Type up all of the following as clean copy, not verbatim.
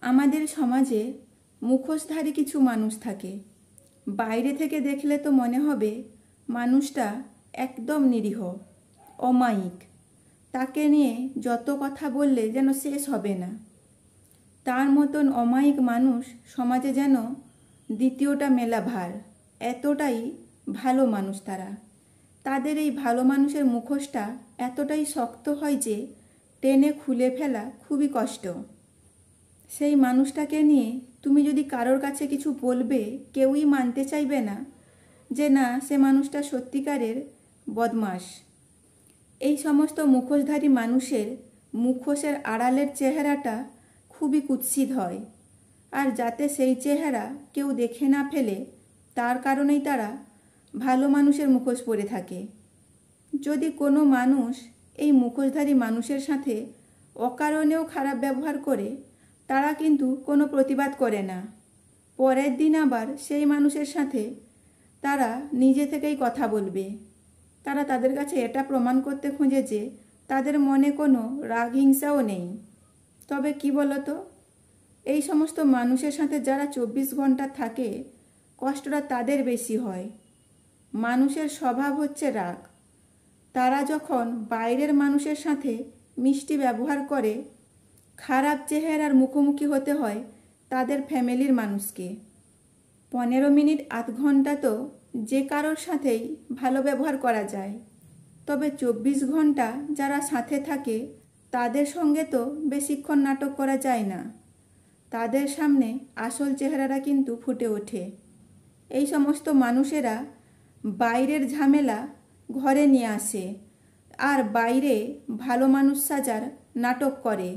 আমাদের সমাজে মুখোশধারী কিছু মানুষ থাকে। বাইরে থেকে দেখলে তো মনে হবে মানুষটা একদম নিরীহ, অমায়িক। তাকে নিয়ে যত কথা বললে যেন শেষ হবে না। তার মতন অমায়িক মানুষ সমাজে যেন দ্বিতীয়টা মেলা ভার। এতটাই ভালো মানুষ তারা। তাদের এই ভালো মানুষের মুখোশটা এতটাই শক্ত হয় যে টেনে খুলে ফেলা খুবই কষ্ট। সেই মানুষটাকে নিয়ে তুমি যদি কারোর কাছে কিছু বলবে, কেউই মানতে চাইবে না যে না, সে মানুষটা সত্যিকারের বদমাশ। এই সমস্ত মুখোশধারী মানুষের মুখোশের আড়ালের চেহারাটা খুবই কুৎসিত হয়। আর যাতে সেই চেহারা কেউ দেখে না ফেলে, তার কারণেই তারা ভালো মানুষের মুখোশ পরে থাকে। যদি কোনো মানুষ এই মুখোশধারী মানুষের সাথে অকারণেও খারাপ ব্যবহার করে, তারা কিন্তু কোনো প্রতিবাদ করে না। পরের দিন আবার সেই মানুষের সাথে তারা নিজে থেকেই কথা বলবে। তারা তাদের কাছে এটা প্রমাণ করতে খোঁজে যে তাদের মনে কোনো রাগ হিংসাও নেই। তবে কি বলতো, এই সমস্ত মানুষের সাথে যারা 24 ঘন্টা থাকে, কষ্টটা তাদের বেশি হয়। মানুষের স্বভাব হচ্ছে রাগ। তারা যখন বাইরের মানুষের সাথে মিষ্টি ব্যবহার করে, খারাপ চেহারার মুখোমুখি হতে হয় তাদের ফ্যামিলির মানুষকে। 15 মিনিট আধ ঘন্টা তো যে কারোর সাথেই ভালো ব্যবহার করা যায়, তবে 24 ঘন্টা যারা সাথে থাকে তাদের সঙ্গে তো বেশিক্ষণ নাটক করা যায় না। তাদের সামনে আসল চেহারাটা কিন্তু ফুটে ওঠে। এই সমস্ত মানুষেরা বাইরের ঝামেলা ঘরে নিয়ে আসে আর বাইরে ভালো মানুষ সাজার নাটক করে,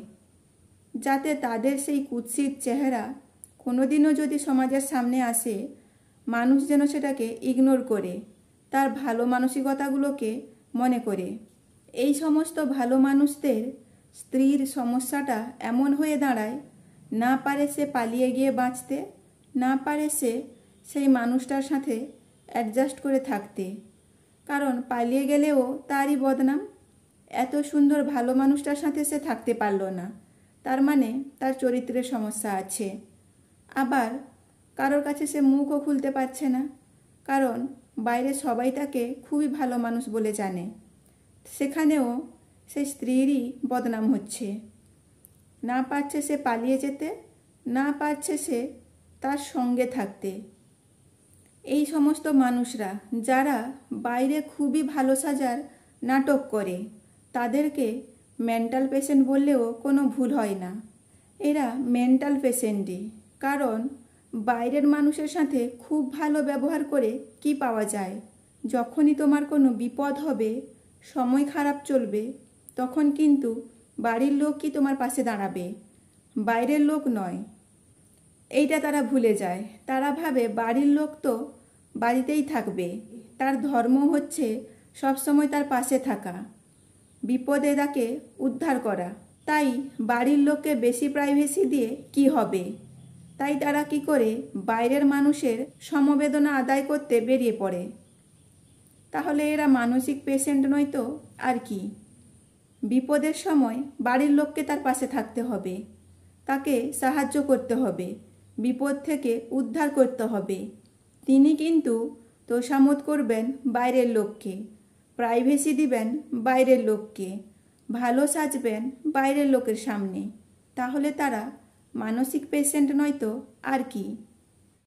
যাতে তাদের সেই কুৎসিত চেহারা কোনোদিনও যদি সমাজের সামনে আসে, মানুষ যেন সেটাকে ইগনোর করে, তার ভালো মানসিকতাগুলোকে মনে করে। এই সমস্ত ভালো মানুষদের স্ত্রীর সমস্যাটা এমন হয়ে দাঁড়ায়, না পারে সে পালিয়ে গিয়ে বাঁচতে, না পারে সে সেই মানুষটার সাথে অ্যাডজাস্ট করে থাকতে। কারণ পালিয়ে গেলেও তারই বদনাম। এত সুন্দর ভালো মানুষটার সাথে সে থাকতে পারল না, তার মানে তার চরিত্রের সমস্যা আছে। আবার কারোর কাছে সে মুখও খুলতে পারছে না, কারণ বাইরে সবাই তাকে খুবই ভালো মানুষ বলে জানে। সেখানেও সেই স্ত্রীরই বদনাম হচ্ছে। না পারছে সে পালিয়ে যেতে, না পারছে সে তার সঙ্গে থাকতে। এই সমস্ত মানুষরা যারা বাইরে খুবই ভালো সাজার নাটক করে, তাদেরকে মেন্টাল পেশেন্ট বললেও কোনো ভুল হয় না। এরা মেন্টাল পেশেন্টই। কারণ বাইরের মানুষের সাথে খুব ভালো ব্যবহার করে কি পাওয়া যায়? যখনই তোমার কোনো বিপদ হবে, সময় খারাপ চলবে, তখন কিন্তু বাড়ির লোকই তোমার পাশে দাঁড়াবে, বাইরের লোক নয়। এইটা তারা ভুলে যায়। তারা ভাবে বাড়ির লোক তো বাড়িতেই থাকবে, তার ধর্ম হচ্ছে সবসময় তার পাশে থাকা, বিপদে তাকে উদ্ধার করা। তাই বাড়ির লোককে বেশি প্রাইভেসি দিয়ে কি হবে? তাই তারা কি করে বাইরের মানুষের সমবেদনা আদায় করতে বেরিয়ে পড়ে। তাহলে এরা মানসিক পেশেন্ট নয় তো আর কি? বিপদের সময় বাড়ির লোককে তার পাশে থাকতে হবে, তাকে সাহায্য করতে হবে, বিপদ থেকে উদ্ধার করতে হবে। তিনি কিন্তু তোষামোদ করবেন বাইরের লোককে, প্রাইভেসি দিবেন বাইরের লোককে, ভালো সাজবেন বাইরের লোকের সামনে। তাহলে তারা মানসিক পেশেন্ট নয় তো আর কি?